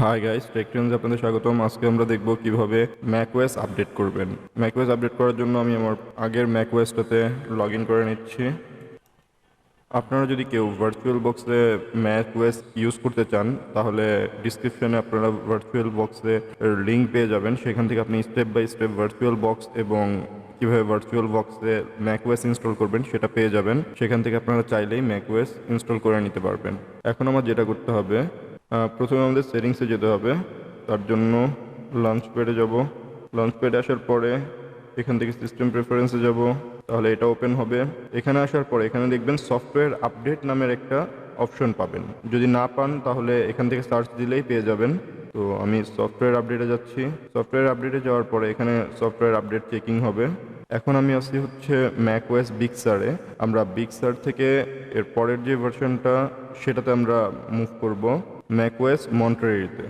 Hi guys, টেকট্রেন্ডস আপনাদের স্বাগতম। আজকে আমরা দেখব কিভাবে macOS আপডেট করবেন। macOS আপডেট করার জন্য আমি আমার আগের macOSটাতে লগ ইন করে নিচ্ছি। আপনারা যদি কেউ ভার্চুয়াল বক্সে macOS ইউজ করতে চান তাহলে ডিসক্রিপশনে আপনারা ভার্চুয়াল বক্সে লিঙ্ক পেয়ে যাবেন। সেখান থেকে আপনি step by step VirtualBox এবং কীভাবে ভার্চুয়াল বক্সে macOS ইনস্টল করবেন সেটা পেয়ে যাবেন। সেখান থেকে আপনারা চাইলেই macOS ইনস্টল করে নিতে পারবেন। এখন আমার যেটা করতে হবে, প্রথমে আমাদের সেটিংসে যেতে হবে। তার জন্য লঞ্চ প্যাডে যাব। লঞ্চ প্যাডে আসার পরে এখান থেকে সিস্টেম প্রেফারেন্সে যাব, তাহলে এটা ওপেন হবে। এখানে আসার পরে এখানে দেখবেন সফটওয়্যার আপডেট নামের একটা অপশন পাবেন। যদি না পান তাহলে এখান থেকে সার্চ দিলেই পেয়ে যাবেন। তো আমি সফটওয়্যার আপডেটে যাচ্ছি। সফটওয়্যার আপডেটে যাওয়ার পরে এখানে সফটওয়্যার আপডেট চেকিং হবে। এখন আমি আসছি হচ্ছে macOS বিগ সারে। আমরা বিগ সার থেকে এর পরের যে ভার্সনটা সেটাতে আমরা মুভ করব macOS মন্টারেরিতে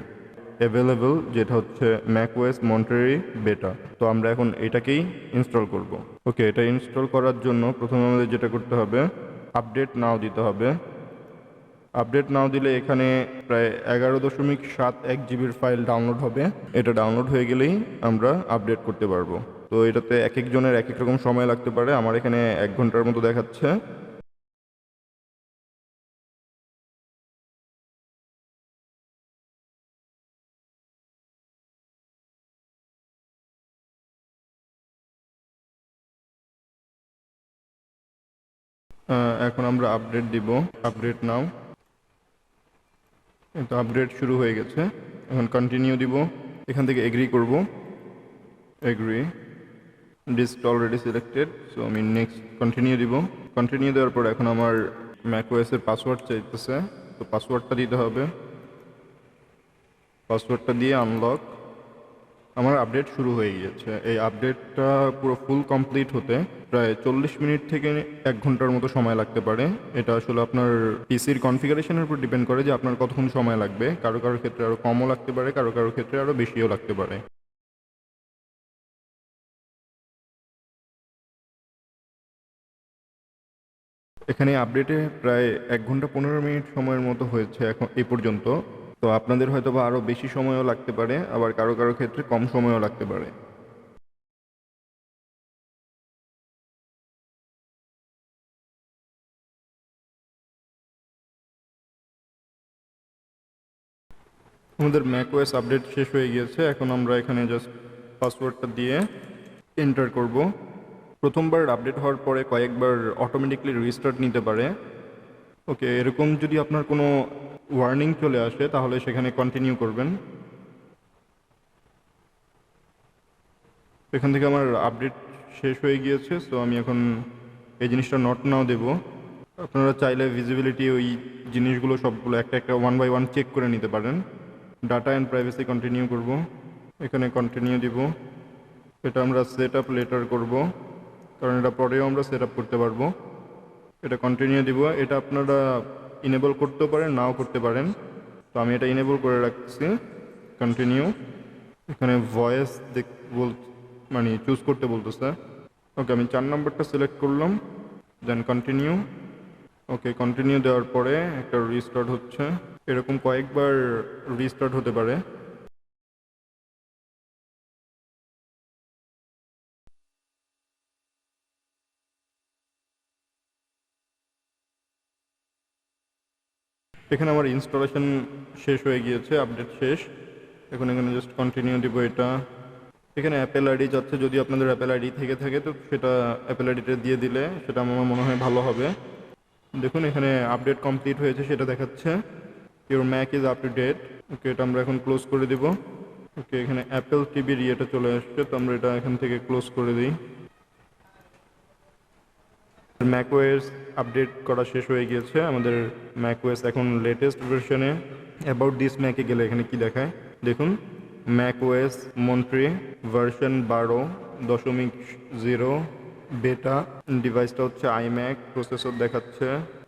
অ্যাভেলেবল, যেটা হচ্ছে macOS মন্টারেরি বেটা। তো আমরা এখন এটাকেই ইনস্টল করব। ওকে, এটা ইনস্টল করার জন্য প্রথমে আমাদের যেটা করতে হবে, আপডেট নাও দিতে হবে। আপডেট নাও দিলে এখানে প্রায় 11.71 জিবির ফাইল ডাউনলোড হবে। এটা ডাউনলোড হয়ে গেলেই আমরা আপডেট করতে পারবো। তো এটাতে এক একজনের এক এক রকম সময় লাগতে পারে। আমার এখানে 1 ঘন্টার মতো দেখাচ্ছে। এখন আমরা আপডেট দিব। আপডেট নাও। তো আপডেট শুরু হয়ে গেছে। এখন কন্টিনিউ দিব। এখান থেকে এগ্রি করব। Agree. Disk already selected, so আমি নেক্সট কন্টিনিউ দিব। কন্টিনিউ দেওয়ার পর এখন আমার macOS এর পাসওয়ার্ড চাইতেছে, তো পাসওয়ার্ডটা দিতে হবে। পাসওয়ার্ডটা দিয়ে আনলক। আমার আপডেট শুরু হয়ে গিয়েছে। এই আপডেটটা পুরো ফুল কমপ্লিট হতে প্রায় 40 মিনিট থেকে 1 ঘন্টার মতো সময় লাগতে পারে। এটা আসলে আপনার পিসির কনফিগারেশনের উপর ডিপেন্ড করে যে আপনার কতক্ষণ সময় লাগবে। কারো কারো ক্ষেত্রে আরও কমও লাগতে পারে, কারো কারো ক্ষেত্রে আরও বেশিও লাগতে পারে। এখানে আপডেটে প্রায় 1 ঘন্টা 15 মিনিট সময়ের মতো হয়েছে এখন এই পর্যন্ত। তো আপনাদের হয়তো বা আরও বেশি সময়ও লাগতে পারে, আবার কারো কারো ক্ষেত্রে কম সময়ও লাগতে পারে। আমাদের macOS আপডেট শেষ হয়ে গিয়েছে। এখন আমরা এখানে জাস্ট পাসওয়ার্ডটা দিয়ে এন্টার করব। প্রথমবার আপডেট হওয়ার পরে কয়েকবার অটোমেটিকলি রিস্টার্ট নিতে পারে। ওকে, এরকম যদি আপনার কোনো ওয়ার্নিং চলে আসে তাহলে সেখানে কন্টিনিউ করবেন। এখান থেকে আমার আপডেট শেষ হয়ে গিয়েছে, সো আমি এখন এই জিনিসটা নট নাও দেব। আপনারা চাইলে ভিজিবিলিটি ওই জিনিসগুলো সবগুলো একটা একটা ওয়ান বাই ওয়ান চেক করে নিতে পারেন। ডাটা অ্যান্ড প্রাইভেসি কন্টিনিউ করব। এখানে কন্টিনিউ দিব। এটা আমরা সেট আপ লেটার করবো, কারণ এটা পরেও আমরা সেট আপ করতে পারবো। এটা কন্টিনিউ দিব। এটা আপনারা ইনেবল করতেও পারেন, নাও করতে পারেন। তো আমি এটা ইনেবল করে রাখছি। কন্টিনিউ। এখানে ভয়েস মানে চুজ করতে বলতেছে। ওকে, আমি 4 নম্বরটা সিলেক্ট করলাম, দেন কন্টিনিউ। ওকে, কন্টিনিউ দেওয়ার পরে একটা রিস্টার্ট হচ্ছে। এরকম কয়েকবার রিস্টার্ট হতে পারে। এখানে আমার ইনস্টলেশন শেষ হয়ে গিয়েছে, আপডেট শেষ। এখন এখানে জাস্ট কন্টিনিউ দিব এটা। এখানে অ্যাপেল আইডি যাচ্ছে, যদি আপনাদের অ্যাপেল আইডি থেকে থাকে তো সেটা অ্যাপেল আইডিটা দিয়ে দিলে সেটা আমার মনে হয় ভালো হবে। দেখুন এখানে আপডেট কমপ্লিট হয়েছে সেটা দেখাচ্ছে। Your Mac is up to date. Okay, এটা আমরা এখন ক্লোজ করে দিব। ওকে, এখানে অ্যাপেল টিভির ইয়েটা চলে আসছে, তো আমরা এটা এখান থেকে ক্লোজ করে দিই। macOS আপডেট করা শেষ হয়ে গিয়েছে। আমাদের macOS এখন লেটেস্ট ভার্সনে। অ্যাবাউট দিস ম্যাকে গেলে এখানে কি দেখায় দেখুন। macOS মন্ট্রি ভার্সন 12.0 বেটা। ডিভাইসটা হচ্ছে iMac। প্রসেসর দেখাচ্ছে,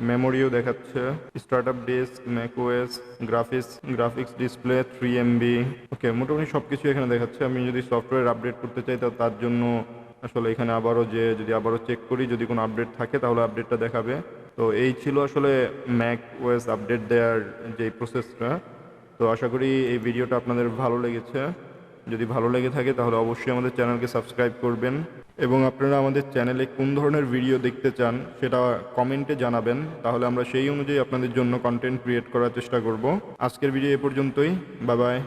মেমোরিও দেখাচ্ছে, startup disk, macOS graphics display 3 MB। Okay, মোটামুটি সব কিছু এখানে দেখাচ্ছে। আমি যদি সফটওয়্যার আপডেট করতে চাই তার জন্য আসলে এখানে যদি আবারও চেক করি, যদি কোনো আপডেট থাকে তাহলে আপডেটটা দেখাবে। তো এই ছিল আসলে macOS আপডেট দেওয়ার যে প্রসেসটা। তো আশা করি এই ভিডিওটা আপনাদের ভালো লেগেছে। যদি ভালো লেগে থাকে তাহলে অবশ্যই আমাদের চ্যানেলকে সাবস্ক্রাইব করবেন এবং আপনারা আমাদের চ্যানেলে কোন ধরনের ভিডিও দেখতে চান সেটা কমেন্টে জানাবেন, তাহলে আমরা সেই অনুযায়ী আপনাদের জন্য কন্টেন্ট ক্রিয়েট করার চেষ্টা করব। আজকের ভিডিও এ পর্যন্তই। Bye bye.